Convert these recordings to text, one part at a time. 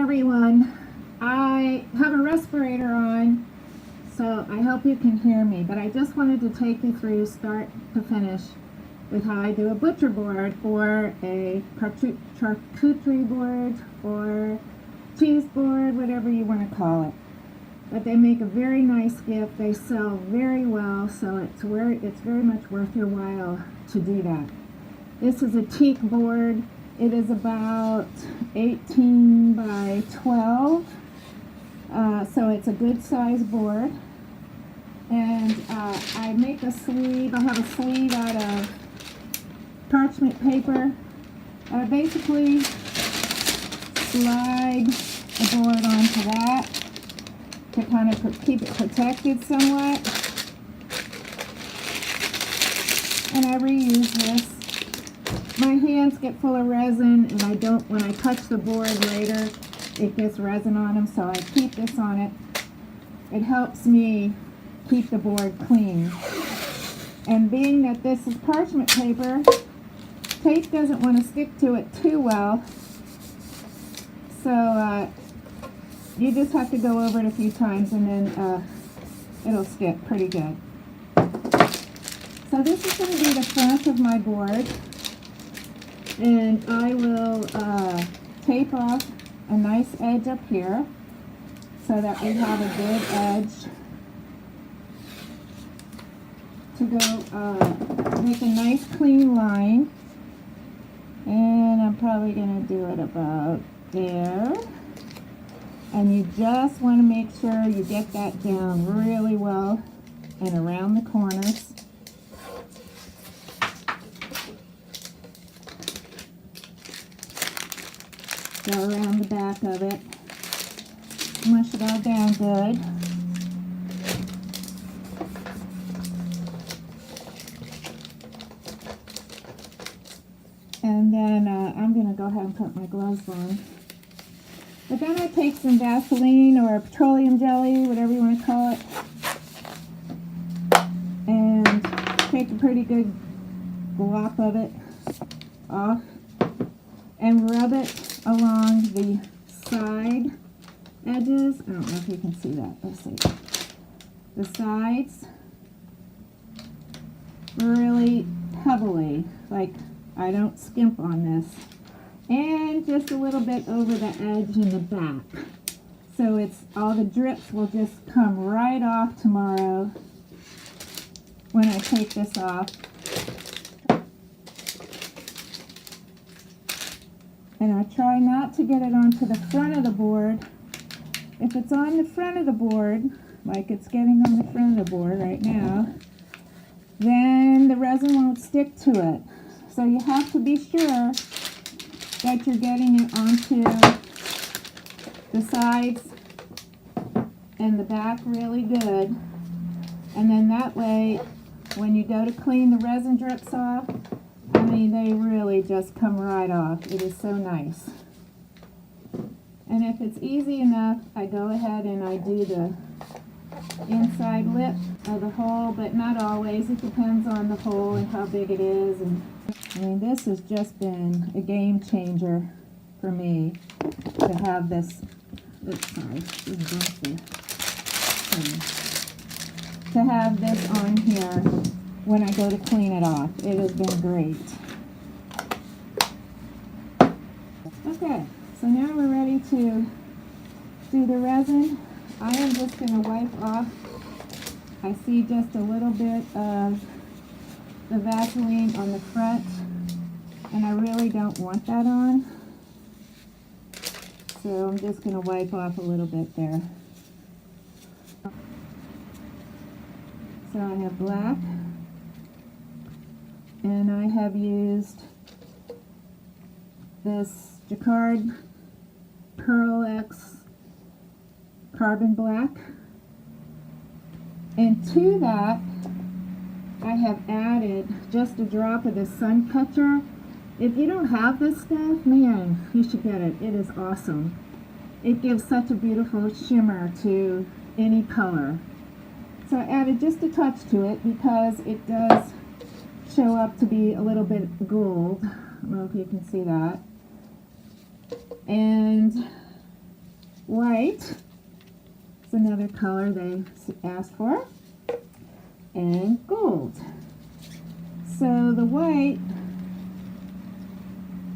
everyone. I have a respirator on, so I hope you can hear me, but I just wanted to take you through start to finish with how I do a butcher board or a charcuterie board or cheese board, whatever you want to call it. But they make a very nice gift. They sell very well, so it's very much worth your while to do that. This is a teak board. It is about 18 by 12, so it's a good size board. And I make a sleeve. I have a sleeve out of parchment paper. I basically slide the board onto that to kind of keep it protected somewhat. And I reuse this. My hands get full of resin, and when I touch the board later, it gets resin on them, so I keep this on it. It helps me keep the board clean. And being that this is parchment paper, tape doesn't want to stick to it too well, so you just have to go over it a few times, and then it'll stick pretty good. So this is going to be the front of my board. And I will tape off a nice edge up here so that we have a good edge to go make a nice clean line. And I'm probably going to do it about there. And you just want to make sure you get that down really well and around the corners. Go around the back of it, mush it all down good. And then I'm going to go ahead and put my gloves on. But then I take some Vaseline or petroleum jelly, whatever you want to call it, and take a pretty good glop of it off and rub it along the side edges. I don't know if you can see that. Let's see. The sides really heavily, like I don't skimp on this. And just a little bit over the edge in the back. So it's all the drips will just come right off tomorrow when I take this off. And I try not to get it onto the front of the board. If it's on the front of the board, like it's getting on the front of the board right now, then the resin won't stick to it. So you have to be sure that you're getting it onto the sides and the back really good. And then that way, when you go to clean the resin drips off, I mean, they really just come right off. It is so nice. And if it's easy enough, I go ahead and I do the inside lip of the hole, but not always. It depends on the hole and how big it is. And I mean, this has just been a game changer for me to have this. Oops, sorry, this is bumpy. To have this on here when I go to clean it off. It has been great. Okay, so now we're ready to do the resin. I am just going to wipe off. I see just a little bit of the Vaseline on the front, and I really don't want that on. So I'm just going to wipe off a little bit there. So I have black. And I have used this Jacquard Pearl X Carbon Black. And to that, I have added just a drop of this Sun Catcher. If you don't have this stuff, man, you should get it. It is awesome. It gives such a beautiful shimmer to any color. So I added just a touch to it because it does show up to be a little bit gold. I don't know if you can see that. And white. It's another color they asked for. And gold. So the white,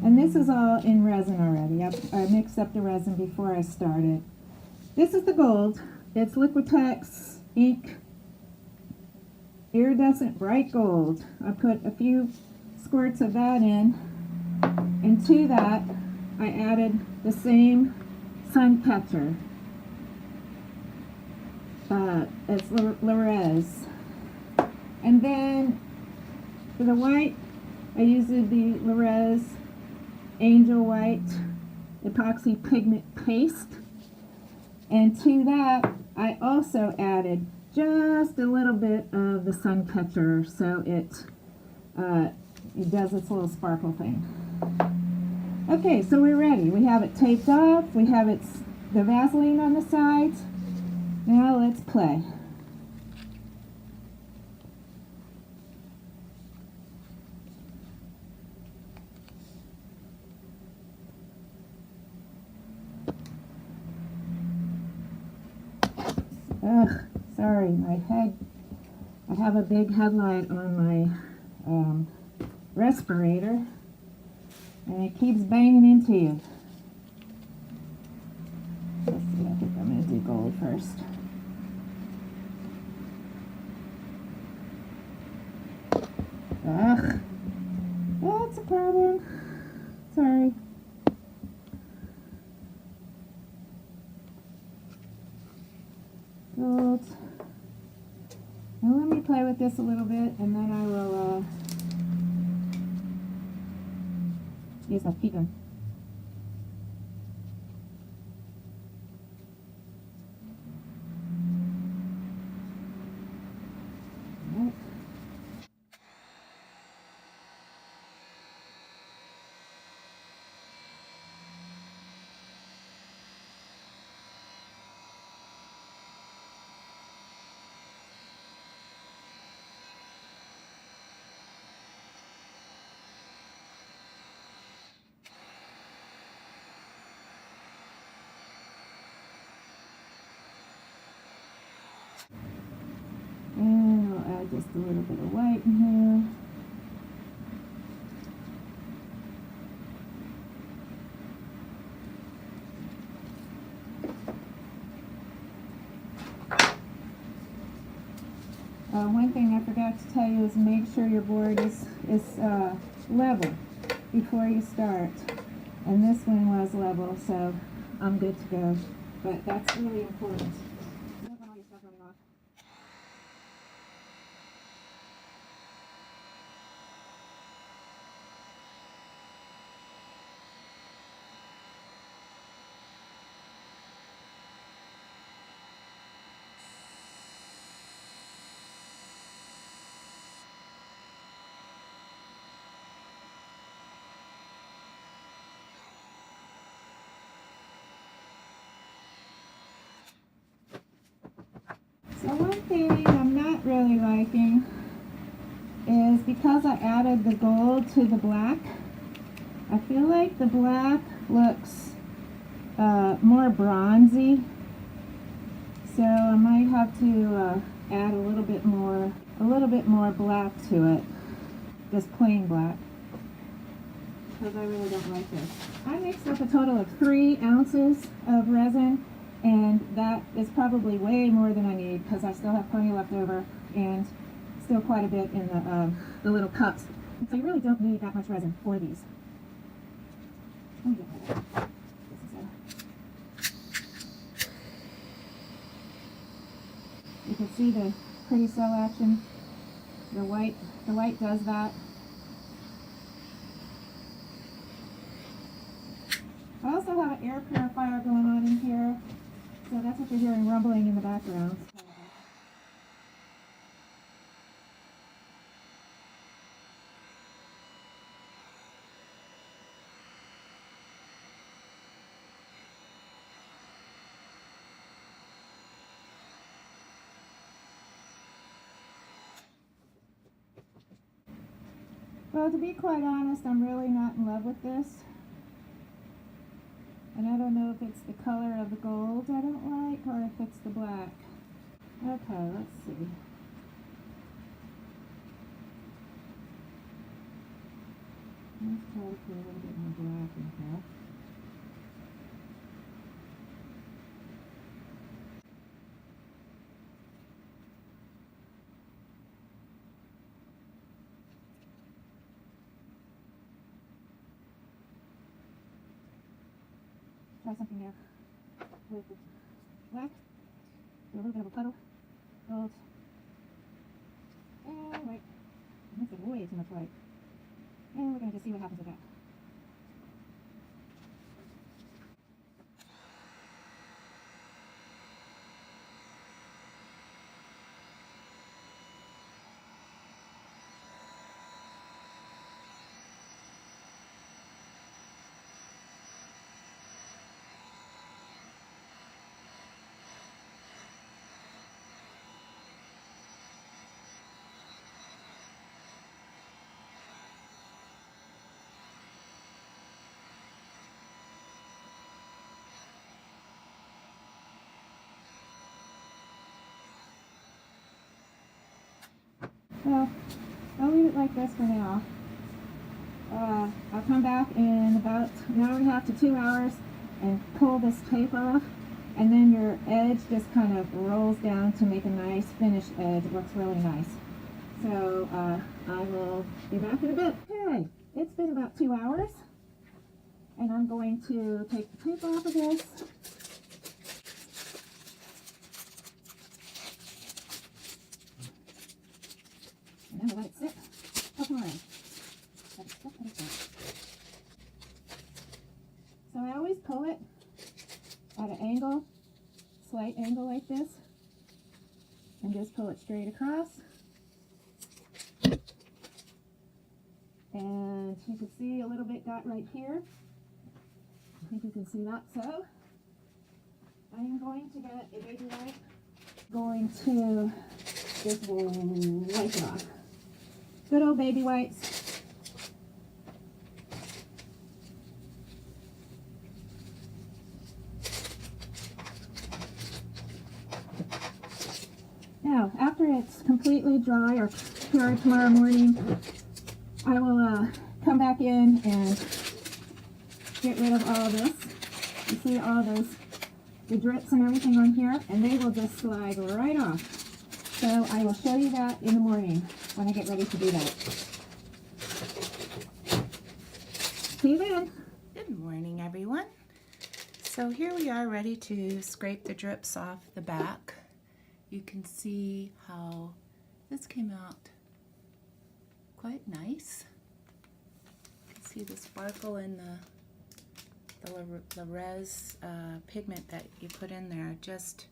and this is all in resin already. I mixed up the resin before I started. This is the gold. It's Liquitex ink, iridescent bright gold. I put a few squirts of that in, and to that I added the same sun catcher. It's Resin. And then for the white, I used the Resin Angel White epoxy pigment paste. And to that, I also added just a little bit of the sun catcher so it does its little sparkle thing. Okay, so we're ready. We have it taped off. We have the Vaseline on the sides. Now let's play. Ugh, sorry, my head. I have a big headlight on my respirator, and it keeps banging into you. Let's see, I think I'm going to do gold first. Ugh, that's a problem. Sorry. Gold. Now let me play with this a little bit, and then I will use my heat gun. And I'll add just a little bit of white in here. One thing I forgot to tell you is make sure your board is level before you start. And this one was level, so I'm good to go. But that's really important. You don't want all your stuff running off. So one thing I'm not really liking is because I added the gold to the black, I feel like the black looks more bronzy. So I might have to add a little bit more black to it, just plain black, because I really don't like this. I mixed up a total of 3 ounces of resin, and that is probably way more than I need because I still have plenty left over and still quite a bit in the little cups. So you really don't need that much resin for these. Oh, yeah. You can see the pretty cell action. The white does that. I also have an air purifier going on in here, so that's what you're hearing rumbling in the background. Well, to be quite honest, I'm really not in love with this. And I don't know if it's the color of the gold I don't like or if it's the black. Okay, let's see. Let's try to put a little bit more black in here. Try something there with the black. Do a little bit of a puddle. Gold. And white. That's way too much white. And we're going to just see what happens with that. Well, I'll leave it like this for now. I'll come back in about an hour and a half to 2 hours and pull this tape off, and then your edge just kind of rolls down to make a nice finished edge. It looks really nice. So I will be back in a bit. Okay, it's been about 2 hours, and I'm going to take the tape off of this. And then we'll let it sit. Okay. So I always pull it at an angle, slight angle like this, and just pull it straight across. And you can see a little bit got right here. I think you can see that. So I am going to get a baby wipe. Going to just wipe it off. Good old baby wipes. Now, after it's completely dry or cured tomorrow morning, I will come back in and get rid of all this. You see all those, the drips and everything on here, and they will just slide right off. So I will show you that in the morning when I get ready to do that. See you then. Good morning, everyone. So here we are ready to scrape the drips off the back. You can see how this came out quite nice. You can see the sparkle in the resin pigment that you put in there. Just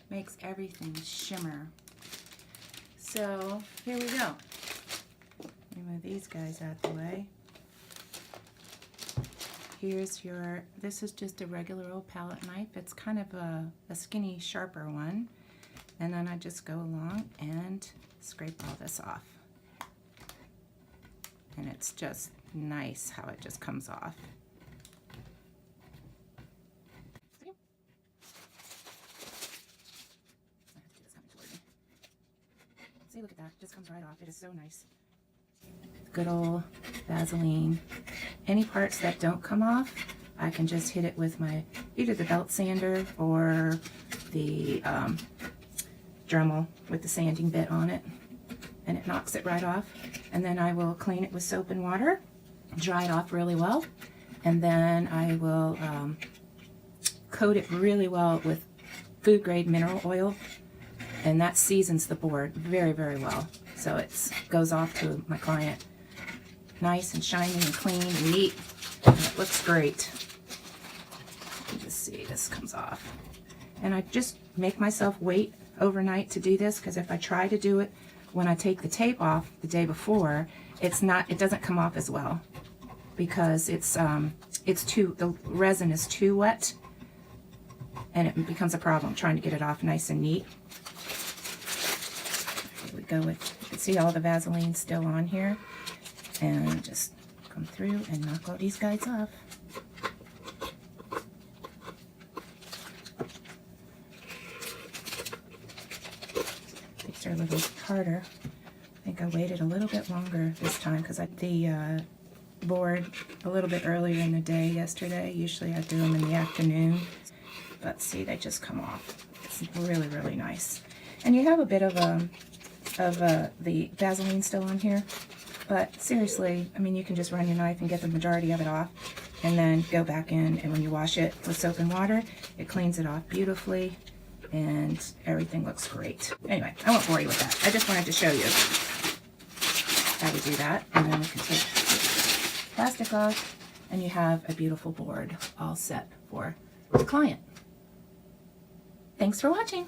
makes everything shimmer. So here we go. Move these guys out the way. Here's your, this is just a regular old palette knife. It's kind of a skinny, sharper one. And then I just go along and scrape all this off. And it's just nice how it just comes off. See, look at that, it just comes right off. It is so nice. Good old Vaseline. Any parts that don't come off, I can just hit it with my, either the belt sander or the Dremel with the sanding bit on it, and it knocks it right off. And then I will clean it with soap and water, dry it off really well, and then I will coat it really well with food grade mineral oil, and that seasons the board very, very well. So it goes off to my client nice and shiny and clean and neat, and it looks great. You just see this comes off. And I just make myself wait overnight to do this, because if I try to do it when I take the tape off the day before, it doesn't come off as well, because the resin is too wet, and it becomes a problem trying to get it off nice and neat. Here we go with, you can see all the Vaseline still on here, and just come through and knock all these guys off. are a little harder. I think I waited a little bit longer this time because I did the board a little bit earlier in the day yesterday. Usually I do them in the afternoon, but see, they just come off. It's really, really nice. And you have a bit of the Vaseline still on here, but seriously, I mean, you can just run your knife and get the majority of it off, and then go back in, and when you wash it with soap and water, it cleans it off beautifully, and everything looks great. Anyway, I won't bore you with that. I just wanted to show you how to do that, and then we can take the plastic off, and you have a beautiful board all set for the client. Thanks for watching.